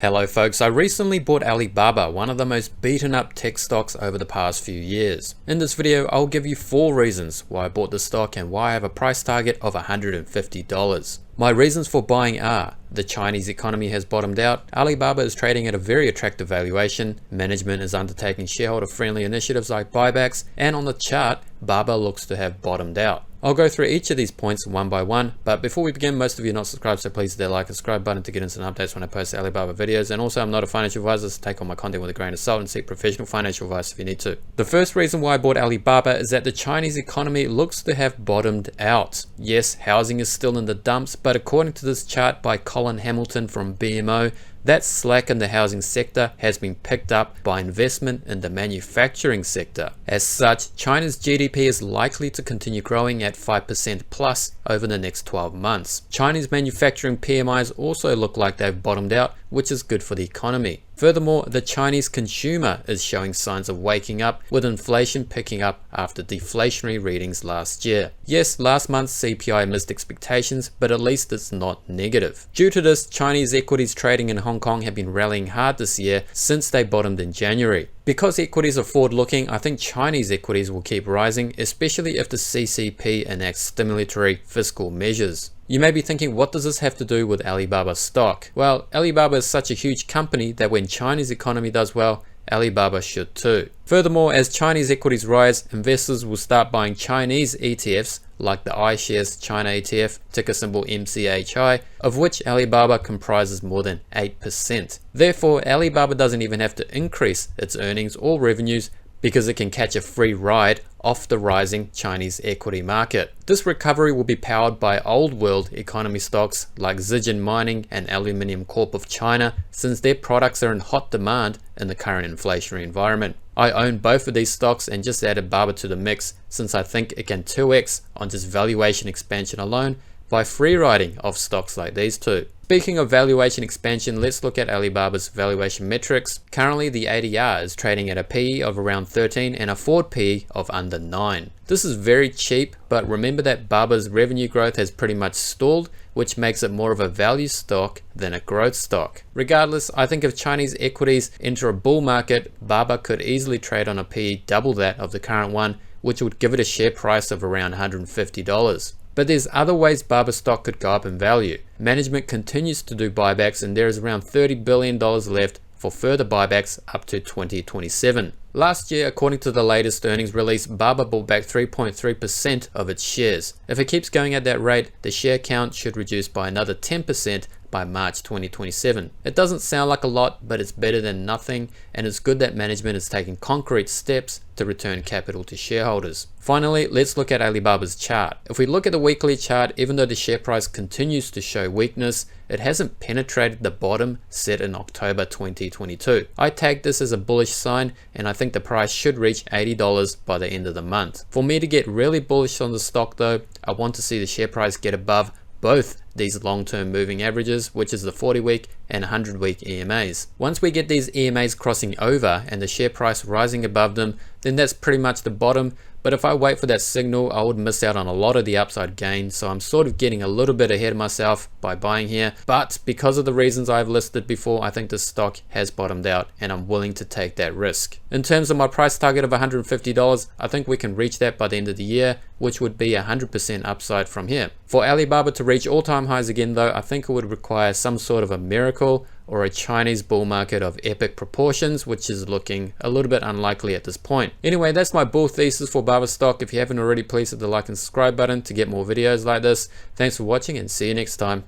Hello folks, I recently bought Alibaba, one of the most beaten up tech stocks over the past few years. In this video, I'll give you 4 reasons why I bought the stock and why I have a price target of $150. My reasons for buying are: the Chinese economy has bottomed out, Alibaba is trading at a very attractive valuation, management is undertaking shareholder-friendly initiatives like buybacks, and on the chart, Baba looks to have bottomed out. I'll go through each of these points one by one, but before we begin, most of you are not subscribed, so please hit that like and subscribe button to get instant updates when I post Alibaba videos. And also, I'm not a financial advisor, so take all my content with a grain of salt and seek professional financial advice if you need to. The first reason why I bought Alibaba is that the Chinese economy looks to have bottomed out. Yes, housing is still in the dumps, but according to this chart by Colin Hamilton from BMO, that slack in the housing sector has been picked up by investment in the manufacturing sector. As such, China's GDP is likely to continue growing at 5% plus over the next 12 months. Chinese manufacturing PMIs also look like they've bottomed out, which is good for the economy. Furthermore, the Chinese consumer is showing signs of waking up, with inflation picking up after deflationary readings last year. Yes, last month's CPI missed expectations, but at least it's not negative. Due to this, Chinese equities trading in Hong Kong have been rallying hard this year since they bottomed in January. Because equities are forward-looking, I think Chinese equities will keep rising, especially if the CCP enacts stimulatory fiscal measures. You may be thinking, what does this have to do with Alibaba stock? Well, Alibaba is such a huge company that when China's economy does well, Alibaba should too. Furthermore, as Chinese equities rise, investors will start buying Chinese ETFs like the iShares China ETF, ticker symbol MCHI, of which Alibaba comprises more than 8%. Therefore, Alibaba doesn't even have to increase its earnings or revenues because it can catch a free ride off the rising Chinese equity market. This recovery will be powered by old world economy stocks like Zijin Mining and Aluminium Corp of China, since their products are in hot demand in the current inflationary environment. I own both of these stocks and just added Baba to the mix since I think it can 2x on just valuation expansion alone by free riding off stocks like these two. Speaking of valuation expansion, let's look at Alibaba's valuation metrics. Currently, the ADR is trading at a PE of around 13 and a forward PE of under 9. This is very cheap, but remember that Baba's revenue growth has pretty much stalled, which makes it more of a value stock than a growth stock. Regardless, I think if Chinese equities enter a bull market, Baba could easily trade on a PE double that of the current one, which would give it a share price of around $150. But there's other ways Baba stock could go up in value. Management continues to do buybacks and there is around $30 billion left for further buybacks up to 2027. Last year, according to the latest earnings release, Baba bought back 3.3% of its shares. If it keeps going at that rate, the share count should reduce by another 10% by March 2027. It doesn't sound like a lot, but it's better than nothing, and it's good that management is taking concrete steps to return capital to shareholders. Finally, let's look at Alibaba's chart. If we look at the weekly chart, even though the share price continues to show weakness, it hasn't penetrated the bottom set in October 2022. I tagged this as a bullish sign, and I think the price should reach $80 by the end of the month. For me to get really bullish on the stock though, I want to see the share price get above both these long-term moving averages, which is the 40-week and 100-week EMAs. Once we get these EMAs crossing over and the share price rising above them, then that's pretty much the bottom. But if I wait for that signal, I would miss out on a lot of the upside gain, so I'm sort of getting a little bit ahead of myself by buying here. But because of the reasons I've listed before, I think this stock has bottomed out and I'm willing to take that risk. In terms of my price target of $150, I think we can reach that by the end of the year, which would be 100% upside from here. For Alibaba to reach all-time highs again though, I think it would require some sort of a miracle or a Chinese bull market of epic proportions, which is looking a little bit unlikely at this point. Anyway, that's my bull thesis for Baba stock. If you haven't already, please hit the like and subscribe button to get more videos like this. Thanks for watching and see you next time.